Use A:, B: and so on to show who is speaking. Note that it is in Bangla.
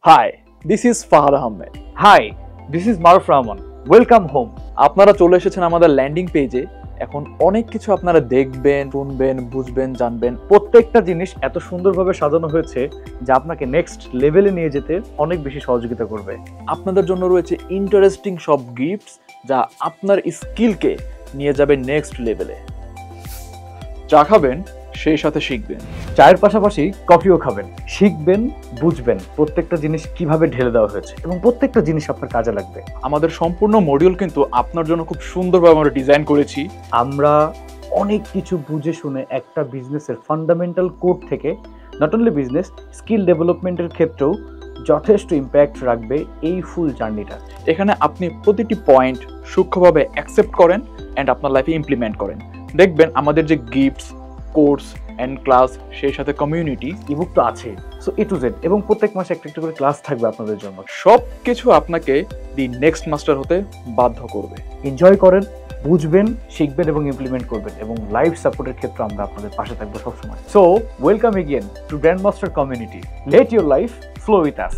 A: Hi, this is Fahad Ahmed.
B: Hi, this is Maruf Rahman. Welcome home.
A: আপনারা চলে এসেছেন আমাদের ল্যান্ডিং পেজে। এখন অনেক কিছু আপনারা দেখবেন, শুনবেন, বুঝবেন, জানবেন।
B: প্রত্যেকটা জিনিস এত সুন্দরভাবে সাজানো হয়েছে যা আপনাকে নেক্সট লেভেলে নিয়ে যেতে অনেক বেশি সহযোগিতা করবে।
A: আপনাদের জন্য রয়েছে ইন্টারেস্টিং সব গিফটস যা আপনার স্কিলকে নিয়ে যাবে নেক্সট লেভেলে। চা খাবেন, সেই সাথে শিখবেন।
B: চায়ের পাশাপাশি কফিও খাবেন, শিখবেন, বুঝবেন প্রত্যেকটা জিনিস কিভাবে ঢেলে দেওয়া হয়েছে এবং প্রত্যেকটা জিনিস আপনার কাজে লাগবে।
A: আমাদের সম্পূর্ণ মডিউল কিন্তু আপনার জন্য খুব সুন্দরভাবে আমরা ডিজাইন করেছি।
B: আমরা অনেক কিছু বুঝে শুনে একটা বিজনেসের ফান্ডামেন্টাল কোড থেকে নট অনলি বিজনেস স্কিল ডেভেলপমেন্টের ক্ষেত্রেও যথেষ্ট ইম্প্যাক্ট রাখবে এই ফুল জার্নিটা।
A: এখানে আপনি প্রতিটি পয়েন্ট সূক্ষ্মভাবে অ্যাকসেপ্ট করেন অ্যান্ড আপনার লাইফে ইমপ্লিমেন্ট করেন। দেখবেন আমাদের যে গিফটস, কোর্স অ্যান্ড ক্লাস, সেই সাথে কমিউনিটি,
B: ইবুক তো আছে। সো এ টু জেড এবং প্রত্যেক মাসে একটা একটা করে ক্লাস থাকবে আপনাদের জন্য।
A: সব কিছু আপনাকে দি নেক্সট মাস্টার হতে বাধ্য করবে।
B: এনজয় করেন, বুঝবেন, শিখবেন এবং ইমপ্লিমেন্ট করবেন এবং লাইফ সাপোর্টের ক্ষেত্রে আমরা আপনাদের পাশে থাকবো সবসময়। So welcome again two grand master community. Let your life flow with us.